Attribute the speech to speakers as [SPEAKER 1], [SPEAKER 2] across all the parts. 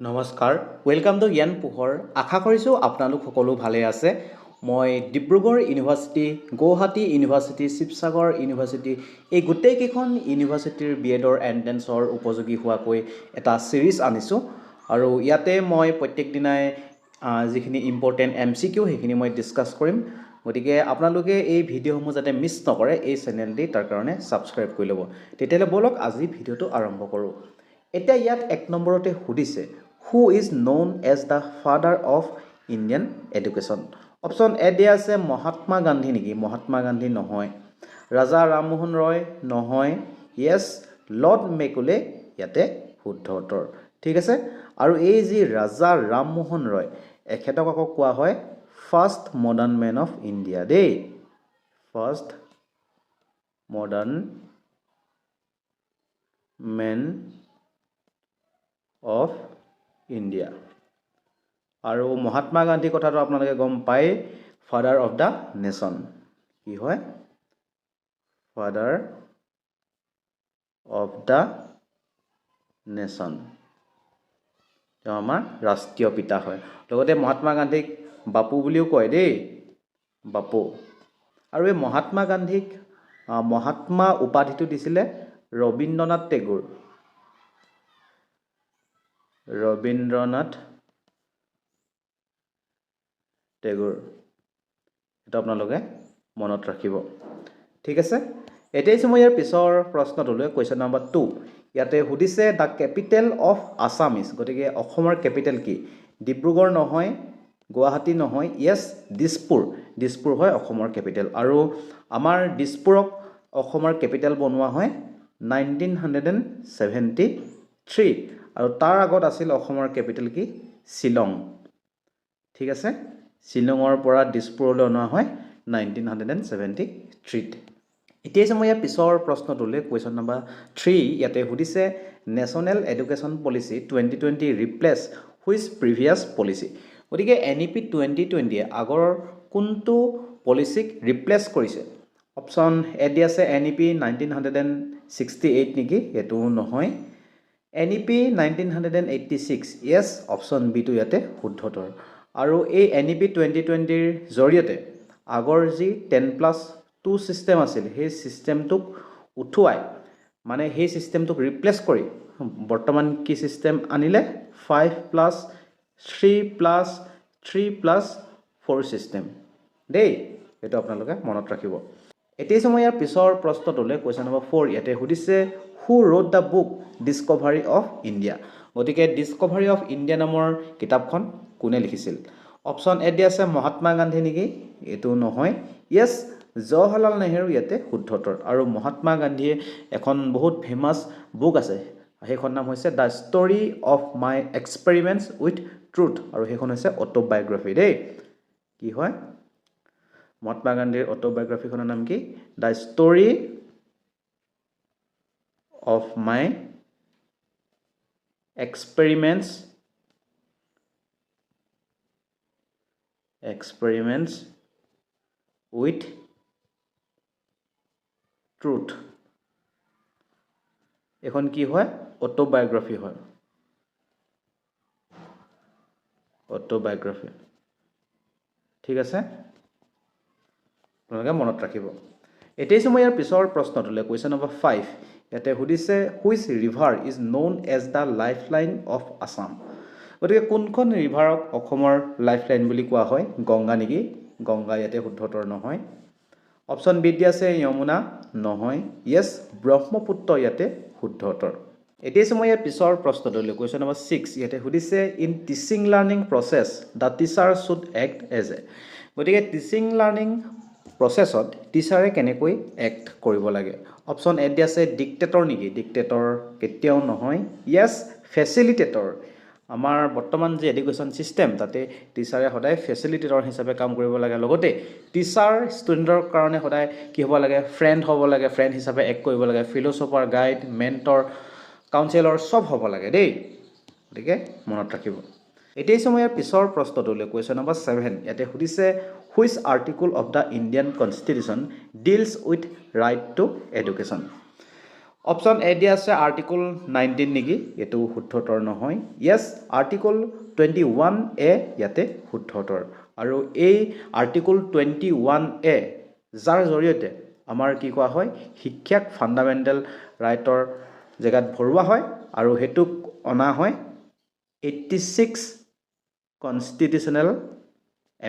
[SPEAKER 1] নমস্কাৰ welcome to জ্ঞান পোহৰ আশা কৰিছোঁ আপোনালোক সকলো ভালে আছে মই Dibrugarh university Guwahati university Sivasagar university এই গোটেইকেইখন ইউনিভাৰ্চিটিৰ বিএডৰ এণ্ট্ৰেন্সৰ উপযোগী হোৱাকৈ এটা ছিৰিজ আনিছোঁ আৰু ইয়াতে মই প্ৰত্যেক দিনাই যিখিনি ইম্পৰ্টেণ্ট MCQ সেইখিনি মই ডিছকাছ কৰিম গতিকে আপোনালোকে এই ভিডিঅ'সমূহ যাতে মিছ নকৰে এই চেনেলটি তাৰ কাৰণে ছাবস্ক্ৰাইব কৰি ল'ব তেতিয়াহ'লে বলক আজি ভিডিঅ'টো আৰম্ভ কৰোঁ এতিয়া ইয়াত এক নম্বৰতে সুধিছে Who is known as the father of Indian education? Option A দিয়া আছে মহাত্মা গান্ধী নেকি মহাত্মা গান্ধী নহয় ৰাজা ৰামমোহন ৰয় নহয় yes লৰ্ড মেকুলে ইয়াতে শুদ্ধ উত্তৰ ঠিক আছে আৰু এই যি ৰাজা ৰামমোহন ৰয় এখেতক আকৌ কোৱা হয় first modern man of India দেই first modern man of India আৰু মহাত্মা গান্ধী কথাটো আপোনালোকে গম পায় ফাদাৰ অফ দ্য নেশ্যন কি হয় ফাদাৰ অফ দ্য নেশ্যন তেওঁ আমাৰ ৰাষ্ট্ৰীয় পিতা হয় লগতে মহাত্মা গান্ধীক বাপু বুলিও কয় দেই বাপু আৰু এই মহাত্মা গান্ধীক মহাত্মা উপাধিটো দিছিলে ৰবীন্দ্ৰনাথ টেগোৰ ৰবীন্দ্ৰনাথ টেগোৰ এটা আপোনালোকে মনত ৰাখিব ঠিক আছে এতিয়াই মই ইয়াৰ পিছৰ প্ৰশ্নটোলৈ কুৱেশ্যন নম্বৰ 2 ইয়াতে সুধিছে the capital of Assam is গতিকে অসমৰ কেপিটেল কি ডিব্ৰুগড় নহয় গুৱাহাটী নহয় ইয়েছ দিছপুৰ হয় অসমৰ কেপিটেল আৰু আমাৰ দিছপুৰক অসমৰ কেপিটেল বনোৱা হয় 1973 আৰু তাৰ আগত আছিল অসমৰ কেপিটেল কি শিলং ঠিক আছে শিলঙৰ পৰা দিছপুৰলৈ অনা হয় 1973 এতিয়া মই ইয়াৰ পিছৰ প্ৰশ্নটোলৈ কুৱেশ্যন নম্বৰ 3 ইয়াতে সুধিছে national education policy 2020 replace which previous policy গতিকে NEP 2020 আগৰ কোনটো পলিচিক ৰিপ্লেচ কৰিছে অপশ্যন এ দি আছে NEP 1968 নেকি এইটো নহয় NEP 1986 yes অপশ্যন বি টো ইয়াতে শুদ্ধ উত্তৰ আৰু এই NEP 2020 ৰ জৰিয়তে আগৰ যি 10+2 সিস্টেম আছিল সেই সিস্টেমটোক উঠুৱাই মানে সেই সিস্টেমটোক ৰিপ্লেচ কৰি বৰ্তমান কি সিস্টেম আনিলে 5+3+3+4 সিস্টেম দেই এটা আপোনালোকে মনত ৰাখিব এতিয়া সময় ইয়াৰ পিছৰ প্ৰশ্নটোলৈ কুৱেশ্যন নম্বৰ 4 ইয়াতে সুধিছে Who wrote the book Discovery of India গতিকে ডিসকভাৰী অফ ইণ্ডিয়া নামৰ কিতাপখন কোনে লিখিছিল অপশ্যন এ দি আছে মহাত্মা গান্ধী নেকি এইটো নহয় ইয়েছ জৱাহৰলাল নেহেৰু ইয়াতে শুদ্ধ উত্তৰ আৰু মহাত্মা গান্ধীয়ে এখন বহুত ফেমাছ বুক আছে সেইখন নাম হৈছে the story of my experiments with truth আৰু সেইখন হৈছে অটোবায়োগ্ৰাফি দেই কি হয় মহাত্মা গান্ধীৰ অটোবায়োগ্ৰাফিখনৰ নাম কি the story of my experiments with truth এখন কি হয় অটোবায়োগ্ৰাফি হয় অটোবায়োগ্ৰাফি ঠিক আছে আপোনালোকে মনত ৰাখিব এতিয়া সময় ইয়াৰ পিছৰ প্ৰশ্নটোলৈ কুৱেশ্যন নম্বৰ 5 ইয়াতে সুধিছে which river is known as the lifeline of Assam গতিকে কোনখন ৰিভাৰক অসমৰ লাইফলাইন বুলি কোৱা হয় গংগা নেকি গংগা ইয়াতে শুদ্ধ উত্তৰ নহয় অপশ্যন বি দি আছে যমুনা নহয় ইয়েছ ব্ৰহ্মপুত্ৰ ইয়াতে শুদ্ধ উত্তৰ এতিয়া সময় ইয়াৰ পিছৰ প্ৰশ্নটোলৈ কুৱেশ্যন নম্বৰ 6 ইয়াতে সুধিছে in teaching learning process the teacher should act as a গতিকে টিচিং লাৰ্ণিং প্ৰচেছত টিচাৰে কেনেকৈ এক্ট কৰিব লাগে অপশ্যন এ দি আছে ডিক্টেটৰ নেকি ডিক্টেটৰ কেতিয়াও নহয় ইয়েছ ফেচিলিটেটৰ আমাৰ বৰ্তমান যে এডুকেশ্যন সিস্টেম তাতে টিচাৰে সদায় ফেচিলিটেটৰ হিচাপে কাম কৰিব লাগে লগতে টিচাৰ ষ্টুডেণ্টৰ কাৰণে সদায় কি হ'ব লাগে ফ্ৰেণ্ড হ'ব লাগে ফ্ৰেণ্ড হিচাপে এক্ট কৰিব লাগে ফিল'চফাৰ গাইড মেণ্টৰ কাউন্সিলৰ সব হ'ব লাগে দেই গতিকে মনত ৰাখিব এতিয়া সময়ৰ পিছৰ প্ৰশ্নটোলৈ কুৱেশ্যন নম্বৰ 7 ইয়াতে সুধিছে which article of the Indian constitution deals with right to education option A দিয়া আছে আৰ্টিকল 19 নেকি, এইটো শুদ্ধ উত্তৰ নহয়। য়েছ, আৰ্টিকল 21 এ ইয়াতে শুদ্ধ উত্তৰ। আৰু এই আৰ্টিকল 21 এ যাৰ জৰিয়তে আমাৰ কি কোৱা হয়, শিক্ষাক ফাণ্ডামেণ্টেল ৰাইটৰ জেগাত ভৰোৱা হয় আৰু সেইটোক অনা হয় 86 কনষ্টিটিউশ্যনেল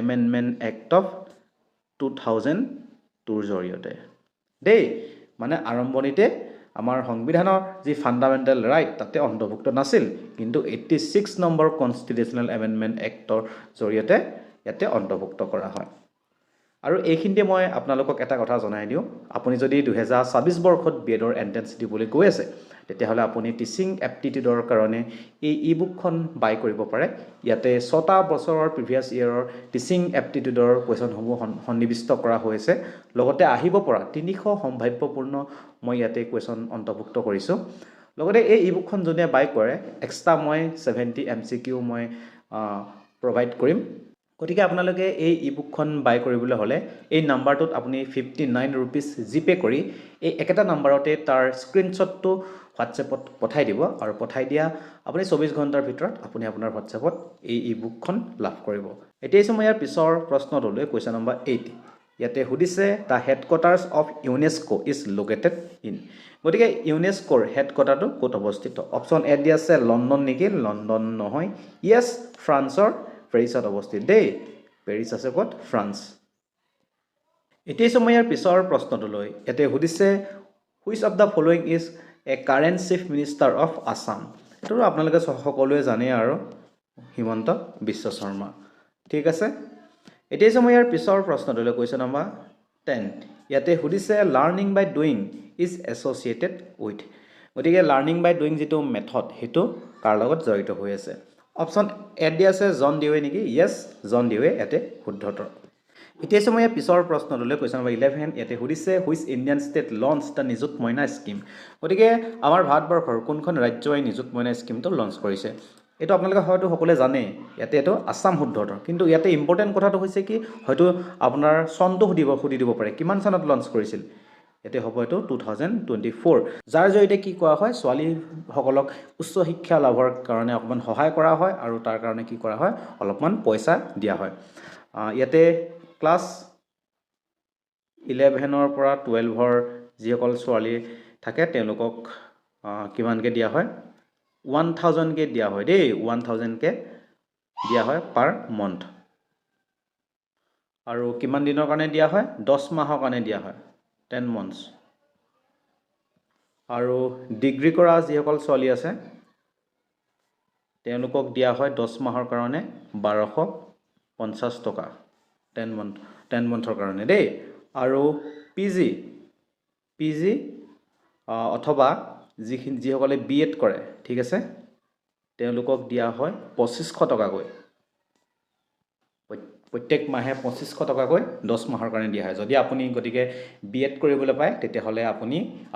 [SPEAKER 1] এমেণ্ডমেণ্ট এক্ট অফ 2002ৰ জৰিয়তে দেই। মানে আৰম্ভণিতে আমাৰ সংবিধানৰ যি ফাণ্ডামেণ্টেল ৰাইট তাতে অন্তৰ্ভুক্ত নাছিল, কিন্তু 86 নম্বৰ কনষ্টিটিউশ্যনেল এমেণ্ডমেণ্ট এক্টৰ জৰিয়তে ইয়াতে অন্তৰ্ভুক্ত কৰা হয়। আৰু এইখিনিতে মই আপোনালোকক এটা কথা জনাই দিওঁ, আপুনি যদি 2026 বৰ্ষত BEd-ৰ এণ্ট্ৰেঞ্চ দিবলৈ গৈ আছে, তেতিয়াহ'লে আপুনি টিচিং এপ্টিটিউডৰ কাৰণে এই ই বুকখন বাই কৰিব পাৰে। ইয়াতে 6টা বছৰৰ প্ৰিভিয়াছ ইয়েৰৰ টিচিং এপ্টিটিউডৰ কুৱেশ্যনসমূহ সন্নিৱিষ্ট কৰা হৈছে, লগতে আহিব পৰা 300 সম্ভাৱ্যপূৰ্ণ মই ইয়াতে কুৱেশ্যন অন্তৰ্ভুক্ত কৰিছোঁ। লগতে এই ই বুকখন যোনে বাই কৰে, এক্সট্ৰা মই 70 MCQ মই প্ৰভাইড কৰিম। গতিকে আপোনালোকে এই ই বুকখন বাই কৰিবলৈ হ'লে এই নাম্বাৰটোত আপুনি 59 ৰুপিজ জিপে' কৰি এই একেটা নাম্বাৰতে তাৰ স্ক্ৰীনশ্বটটো হোৱাটছএপত পঠাই দিব, আৰু পঠাই দিয়া আপুনি 24 ঘণ্টাৰ ভিতৰত আপুনি আপোনাৰ হোৱাটছএপত এই ই বুকখন লাভ কৰিব। এতিয়া মই ইয়াৰ পিছৰ প্ৰশ্নটোলৈ, কুৱেশ্যন নম্বৰ 8। ইয়াতে সুধিছে the headquarters of UNESCO is located in. গতিকে ইউনেস্কোৰ হেডকোৱাৰ্টাৰটো ক'ত অৱস্থিত? অপশ্যন এ দিয়া আছে লণ্ডন নেকি, লণ্ডন নহয়। য়েছ, ফ্ৰান্সৰ পেৰিছত অৱস্থিত দেই। পেৰিছ আছে ক'ত? ফ্ৰান্স। এতিয়া মই ইয়াৰ পিছৰ প্ৰশ্নটোলৈ, ইয়াতে সুধিছে which of the following is a current chief minister of Assam. এইটো আপোনালোকে সকলোৱে জানে আৰু হিমন্ত বিশ্ব শৰ্মা। ঠিক আছে, এতিয়া মই ইয়াৰ পিছৰ প্ৰশ্নটোলৈ, কুৱেশ্যন নম্বৰ 10। ইয়াতে সুধিছে learning by doing is associated with. গতিকে লাৰ্ণিং বাই ডুইং যিটো মেথড, সেইটো কাৰ লগত জড়িত হৈ আছে? অপশ্যন এ দিয়া আছে জন ডিৱে নেকি। য়েছ, জন ডিৱে ইয়াতে শুদ্ধ উত্তৰ। এতিয়া মই ইয়াৰ পিছৰ প্ৰশ্নটোলৈ, কুৱেশ্যন নম্বৰ 11। ইয়াতে সুধিছে which Indian state launch the নিযুত মইনা স্কিম। গতিকে আমাৰ ভাৰতবৰ্ষৰ কোনখন ৰাজ্যই নিযুত মইনা স্কিমটো লঞ্চ কৰিছে? এইটো আপোনালোকে হয়তো সকলোৱে জানে, ইয়াতে এইটো আছাম শুদ্ধ উত্তৰ। কিন্তু ইয়াতে ইম্পৰ্টেণ্ট কথাটো হৈছে কি, হয়তো আপোনাৰ চনটো সুধি দিব পাৰে, কিমান চনত লঞ্চ কৰিছিল। ইয়াতে হ'ব এইটো 2024, যাৰ জৰিয়তে কি কোৱা হয়, ছোৱালীসকলক উচ্চ শিক্ষা লাভৰ কাৰণে অকণমান সহায় কৰা হয়, আৰু তাৰ কাৰণে কি কৰা হয়, অলপমান পইচা দিয়া হয়। ইয়াতে ক্লাছ 11ৰ পৰা 12ৰ যিসকল ছোৱালী থাকে তেওঁলোকক কিমানকৈ দিয়া হয়? 1000কৈ দিয়া হয় দেই, 1000কৈ দিয়া হয় পাৰ মন্থ। আৰু কিমান দিনৰ কাৰণে দিয়া হয়? 10 মাহৰ কাৰণে দিয়া হয়, 10 months। আৰু ডিগ্ৰী কৰা যিসকল ছোৱালী আছে তেওঁলোকক দিয়া হয় 10 মাহৰ কাৰণে 1250 টকা, 10 monthৰ কাৰণে দেই। আৰু পিজি অথবা যিসকলে BEd কৰে, ঠিক আছে, তেওঁলোকক দিয়া হয় 2500 টকাকৈ, প্ৰত্যেক মাহে 2500 টকাকৈ 10 মাহৰ কাৰণে দিয়া হয়। যদি আপুনি গতিকে BEd কৰিবলৈ পায়, তেতিয়াহ'লে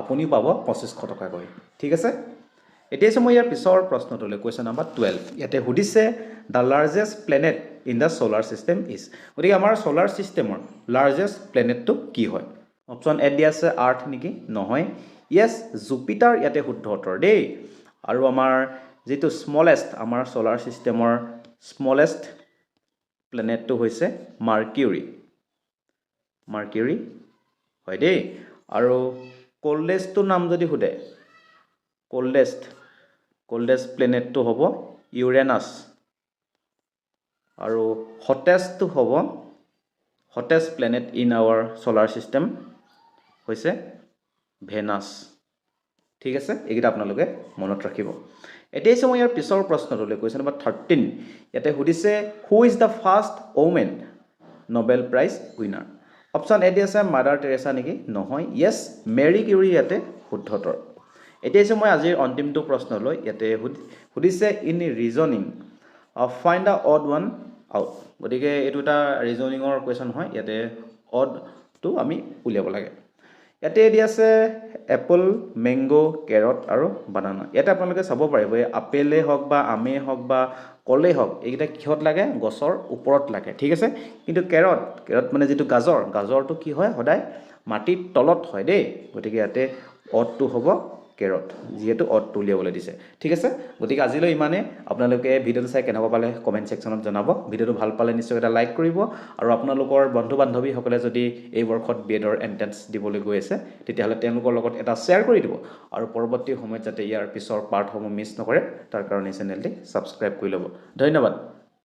[SPEAKER 1] আপুনিও পাব 2500 টকাকৈ। ঠিক আছে, এতিয়া মই ইয়াৰ পিছৰ প্ৰশ্নটোলৈ, কুৱেশ্যন নম্বৰ 12। ইয়াতে সুধিছে the largest planet in the solar system is. গতিকে আমাৰ ছ'লাৰ ছিষ্টেমৰ লাৰ্জেষ্ট প্লেনেটটো কি হয়? অপশ্যন এ দিয়া আছে আৰ্থ নেকি, নহয়। য়েছ, জুপিটাৰ ইয়াতে শুদ্ধ উত্তৰ দেই। আৰু আমাৰ যিটো স্মলেষ্ট, আমাৰ ছ'লাৰ ছিষ্টেমৰ স্মলেষ্ট প্লেনেটটো হৈছে মাৰ্কিউৰী হয় দেই। আৰু কোল্ডেষ্টটোৰ নাম যদি সোধে, কোল্ডেষ্ট প্লেনেটটো হ'ব ইউৰেনাছ। আৰু hottest planet in our solar system হৈছে ভেনাছ। ঠিক আছে, এইকেইটা আপোনালোকে মনত ৰাখিব। এতিয়া মই ইয়াৰ পিছৰ প্ৰশ্নটোলৈ, কুৱেশ্যন নম্বৰ 13। ইয়াতে সুধিছে who is the first women Nobel prize winner. Option A দি আছে মাদাৰ টেৰেছা নেকি, নহয়। য়েছ, মেৰী কিউৰী ইয়াতে শুদ্ধ উত্তৰ। এতিয়া মই আজিৰ অন্তিমটো প্ৰশ্নলৈ, ইয়াতে সুধিছে in reasoning find the odd one out. গতিকে এইটো এটা ৰিজনিঙৰ কুৱেশ্যন হয়, ইয়াতে অডটো আমি উলিয়াব লাগে। ইয়াতে দি আছে এপল, মেংগ', কেৰট আৰু বানানা। ইয়াতে আপোনালোকে চাব পাৰিব, এই আপেলেই হওক বা আমেই হওক বা কলেই হওক, এইকেইটা কিহত লাগে? গছৰ ওপৰত লাগে। ঠিক আছে, কিন্তু কেৰট মানে যিটো গাজৰটো কি হয়, সদায় মাটিৰ তলত হয় দেই। গতিকে ইয়াতে অডটো হ'ব কেৰট যিহেতু অডটো উলিয়াবলৈ দিছে ঠিক আছে গতিকে আজিলৈ ইমানে আপোনালোকে ভিডিঅ'টো চাই কেনেকুৱা পালে কমেণ্ট ছেকশ্যনত জনাব ভিডিঅ'টো ভাল পালে নিশ্চয় এটা লাইক কৰিব আৰু আপোনালোকৰ বন্ধু বান্ধৱীসকলে যদি এই বৰ্ষত বিএডৰ এণ্ট্ৰেঞ্চ দিবলৈ গৈ আছে তেতিয়াহ'লে তেওঁলোকৰ লগত এটা শ্বেয়াৰ কৰি দিব আৰু পৰৱৰ্তী সময়ত যাতে ইয়াৰ পিছৰ পাৰ্টসমূহ মিছ নকৰে তাৰ কাৰণে চেনেলটি ছাবস্ক্ৰাইব কৰি ল'ব ধন্যবাদ